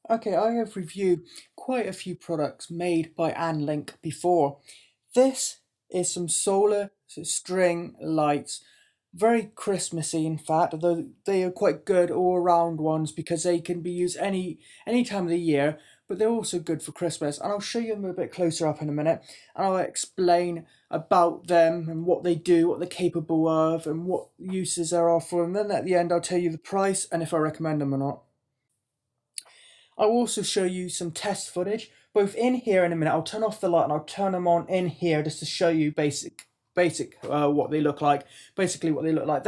Okay, I have reviewed quite a few products made by Anglink before. This is some solar string lights. Very Christmassy, in fact, though they are quite good all-round ones because they can be used any time of the year, but they're also good for Christmas. And I'll show you them a bit closer up in a minute, and I'll explain about them and what they do, what they're capable of, and what uses there are for them. Then at the end, I'll tell you the price and if I recommend them or not. I'll also show you some test footage, both in here in a minute. I'll turn off the light and I'll turn them on in here just to show you basic what they look like, basically what they look like.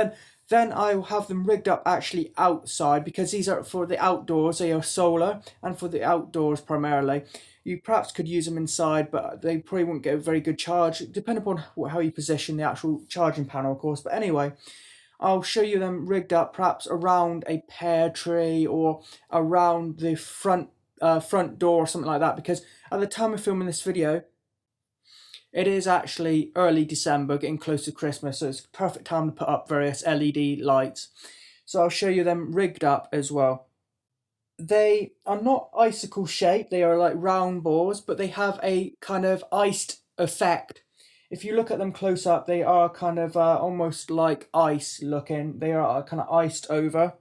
Then I'll have them rigged up actually outside because these are for the outdoors. They are solar and for the outdoors primarily. You perhaps could use them inside, but they probably won't get a very good charge, depending upon how you position the actual charging panel, of course. But anyway, I'll show you them rigged up perhaps around a pear tree or around the front door or something like that, because at the time of filming this video it is actually early December, getting close to Christmas, so it's a perfect time to put up various LED lights. So I'll show you them rigged up as well. They are not icicle shaped, they are like round balls, but they have a kind of iced effect. If you look at them close up, they are kind of almost like ice looking. They are kind of iced over,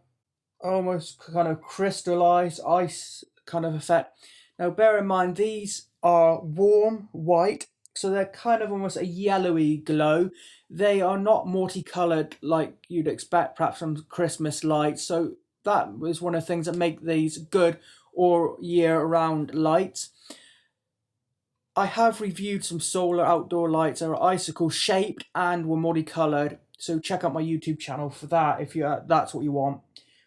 almost kind of crystallized ice kind of effect. Now, bear in mind, these are warm white, so they're kind of almost a yellowy glow. They are not multicolored like you'd expect perhaps from Christmas lights. So that is one of the things that make these good all year round lights. I have reviewed some solar outdoor lights that are icicle shaped and were multicolored, so check out my YouTube channel for that if that's what you want.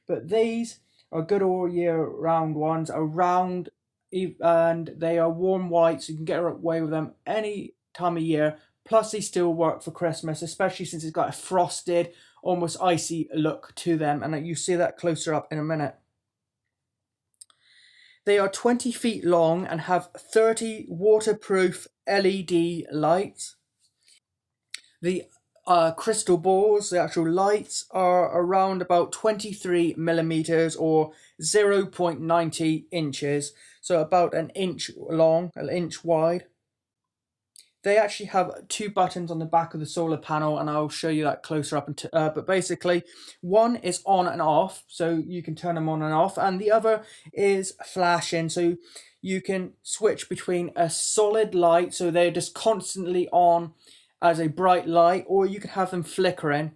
But these are good all year round ones, around, and they are warm white, so you can get away with them any time of year. Plus, they still work for Christmas, especially since it's got a frosted, almost icy look to them, and you see that closer up in a minute. They are 20 feet long and have 30 waterproof LED lights. The crystal balls, the actual lights, are around about 23 millimeters or 0.90 inches, so about an inch long, an inch wide. They actually have two buttons on the back of the solar panel, and I'll show you that closer up. But basically, one is on and off, so you can turn them on and off, and the other is flashing, so you can switch between a solid light, so they're just constantly on as a bright light, or you can have them flickering.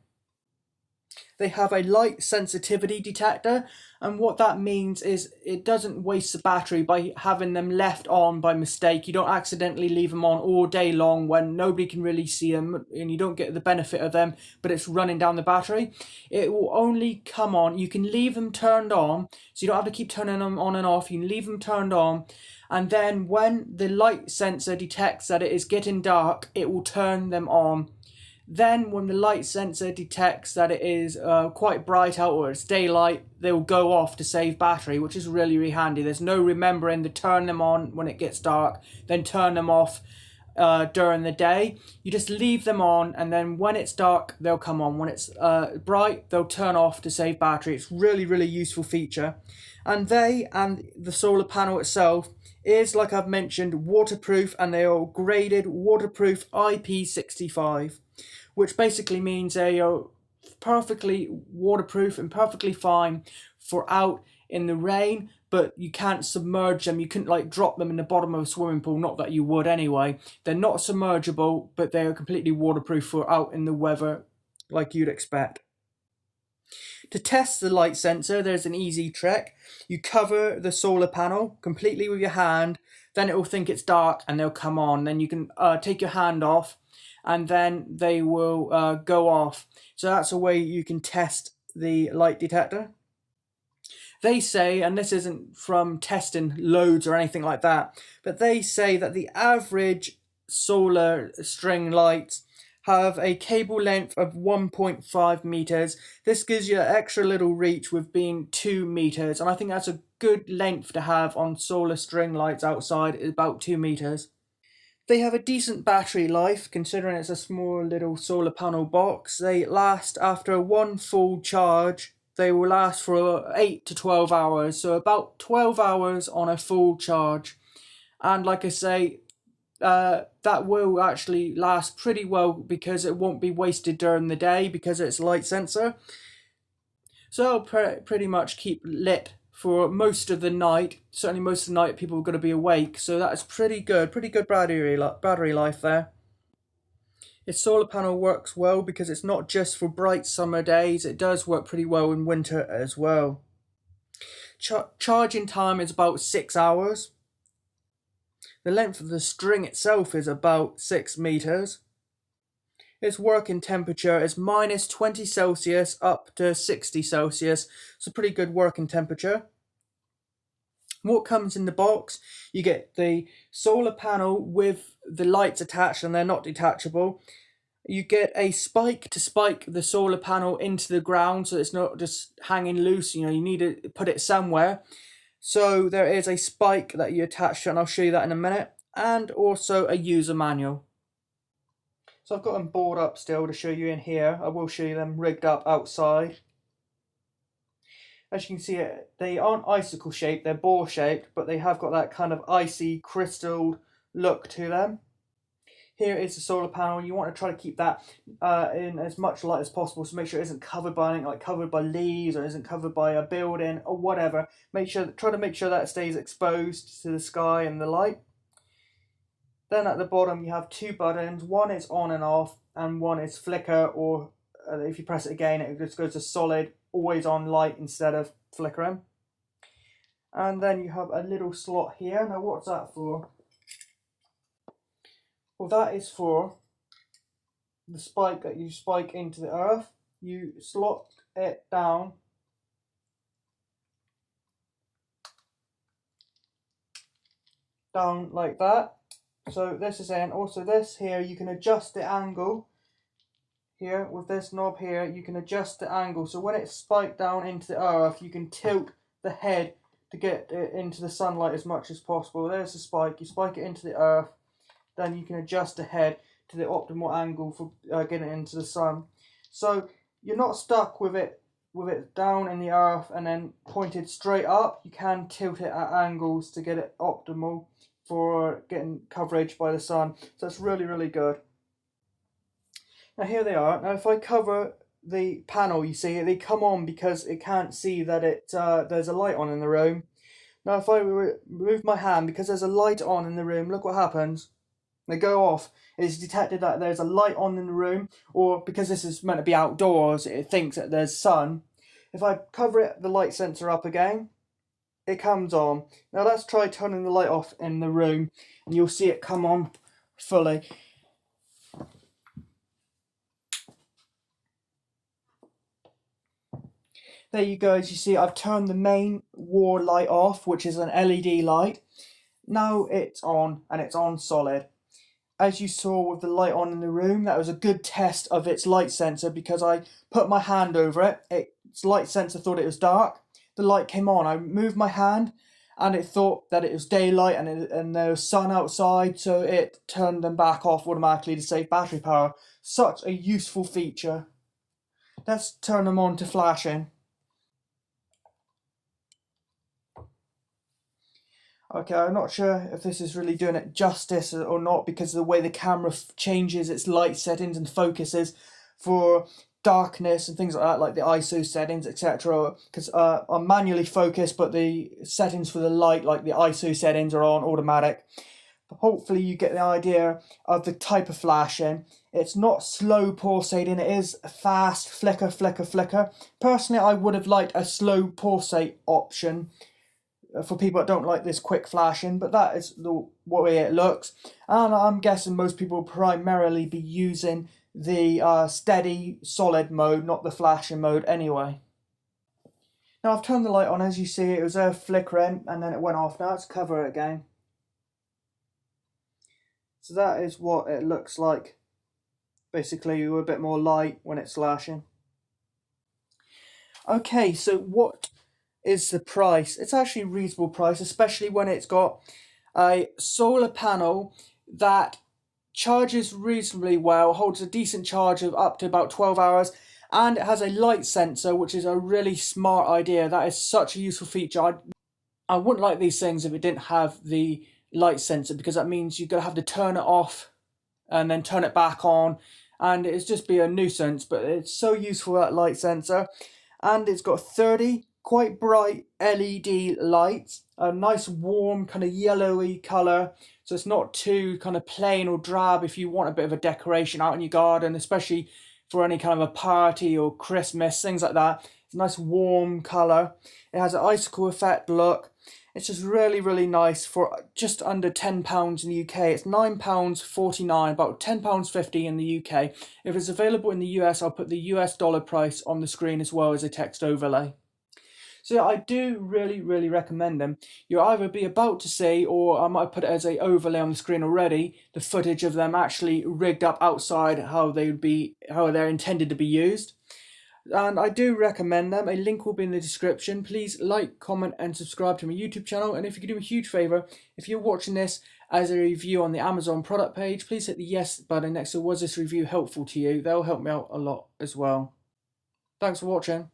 They have a light sensitivity detector, and what that means is it doesn't waste the battery by having them left on by mistake. You don't accidentally leave them on all day long when nobody can really see them and you don't get the benefit of them, but it's running down the battery. It will only come on. You can leave them turned on, so you don't have to keep turning them on and off. You can leave them turned on, and then when the light sensor detects that it is getting dark, it will turn them on. Then when the light sensor detects that it is quite bright out or it's daylight, they will go off to save battery, which is really, really handy. There's no remembering to turn them on when it gets dark, then turn them off during the day. You just leave them on, and then when it's dark, they'll come on. When it's bright, they'll turn off to save battery. It's really, really useful feature. And the solar panel itself is, like I've mentioned, waterproof, and they are graded waterproof IP65, which basically means they are perfectly waterproof and perfectly fine for out in the rain, but you can't submerge them. You couldn't like drop them in the bottom of a swimming pool, not that you would anyway. They're not submergible, but they are completely waterproof for out in the weather like you'd expect. To test the light sensor, there's an easy trick. You cover the solar panel completely with your hand, then it will think it's dark and they'll come on. Then you can take your hand off and then they will go off. So that's a way you can test the light detector. They say, and this isn't from testing loads or anything like that, but they say that the average solar string lights have a cable length of 1.5 meters. This gives you an extra little reach with being 2 meters, and I think that's a good length to have on solar string lights outside, is about 2 meters. They have a decent battery life, considering it's a small little solar panel box. They last after one full charge they will last for 8 to 12 hours, so about 12 hours on a full charge. And like I say, that will actually last pretty well because it won't be wasted during the day because it's light sensor. So it'll pretty much keep lit for most of the night. Certainly most of the night people are going to be awake, so that's pretty good battery life there. Its solar panel works well because it's not just for bright summer days, it does work pretty well in winter as well. Charging time is about 6 hours. The length of the string itself is about 6 meters. Its working temperature is minus 20 Celsius up to 60 Celsius. It's a pretty good working temperature. What comes in the box? You get the solar panel with the lights attached, and they're not detachable. You get a spike to spike the solar panel into the ground so it's not just hanging loose. You need to put it somewhere. So there is a spike that you attach to it, and I'll show you that in a minute. And also a user manual. So I've got them bored up still to show you in here. I will show you them rigged up outside. As you can see, they aren't icicle shaped, they're ball shaped, but they have got that kind of icy crystal look to them. Here is the solar panel. You want to try to keep that in as much light as possible, so make sure it isn't covered by anything, like covered by leaves, or isn't covered by a building or whatever. Try to make sure that it stays exposed to the sky and the light. Then at the bottom you have 2 buttons. One is on and off, and one is flicker, or if you press it again it just goes to solid, always on light instead of flickering. And then you have a little slot here. Now what's that for? Well, that is for the spike that you spike into the earth. You slot it down like that. So this is in. Also this here, you can adjust the angle. Here with this knob here, you can adjust the angle. So when it's spiked down into the earth, you can tilt the head to get it into the sunlight as much as possible. There's the spike. You spike it into the earth. Then you can adjust the head to the optimal angle for getting it into the sun. So you're not stuck with it down in the earth and then pointed straight up. You can tilt it at angles to get it optimal for getting coverage by the sun. So it's really, really good. Now here they are. Now if I cover the panel, you see they come on because it can't see that there's a light on in the room. Now if I remove my hand, because there's a light on in the room, look what happens. They go off. It's detected that there's a light on in the room, or because this is meant to be outdoors, it thinks that there's sun. If I cover the light sensor up again, it comes on. Now let's try turning the light off in the room, and you'll see it come on fully. There you go. As you see, I've turned the main wall light off, which is an LED light. Now it's on, and it's on solid. As you saw with the light on in the room, that was a good test of its light sensor because I put my hand over it. Its light sensor thought it was dark. The light came on. I moved my hand and it thought that it was daylight and there was sun outside, so it turned them back off automatically to save battery power. Such a useful feature. Let's turn them on to flashing. Okay, I'm not sure if this is really doing it justice or not because of the way the camera changes its light settings and focuses for darkness and things like that, like the ISO settings, etc. Because I'm manually focused, but the settings for the light, like the ISO settings, are on automatic. But hopefully you get the idea of the type of flashing. It's not slow pulsating, it is fast flicker, flicker, flicker. Personally, I would have liked a slow pulsate option for people that don't like this quick flashing, but that is the way it looks. And I'm guessing most people will primarily be using the steady solid mode, not the flashing mode anyway. Now I've turned the light on. As you see, it was there flickering and then it went off. Now let's cover it again. So that is what it looks like, basically with a bit more light when it's flashing. Okay, so what is the price? It's actually a reasonable price, especially when it's got a solar panel that charges reasonably well, holds a decent charge of up to about 12 hours, And it has a light sensor, which is a really smart idea. That is such a useful feature. I wouldn't like these things if it didn't have the light sensor, because that means you're going to have to turn it off and then turn it back on, and it's just be a nuisance. But it's so useful, that light sensor. And it's got 30 quite bright LED lights, a nice warm kind of yellowy colour, so it's not too kind of plain or drab if you want a bit of a decoration out in your garden, especially for any kind of a party or Christmas, things like that. It's a nice warm colour. It has an icicle effect look. It's just really, really nice for just under £10 in the UK. It's £9.49, about £10.50 in the UK. If it's available in the US, I'll put the US dollar price on the screen as well as a text overlay. So yeah, I do really, really recommend them. You'll either be about to see, or I might put it as a overlay on the screen already, the footage of them actually rigged up outside, how they're intended to be used. And I do recommend them. A link will be in the description. Please like, comment, and subscribe to my YouTube channel. And if you could do me a huge favour, if you're watching this as a review on the Amazon product page, please hit the yes button next to was this review helpful to you. That'll help me out a lot as well. Thanks for watching.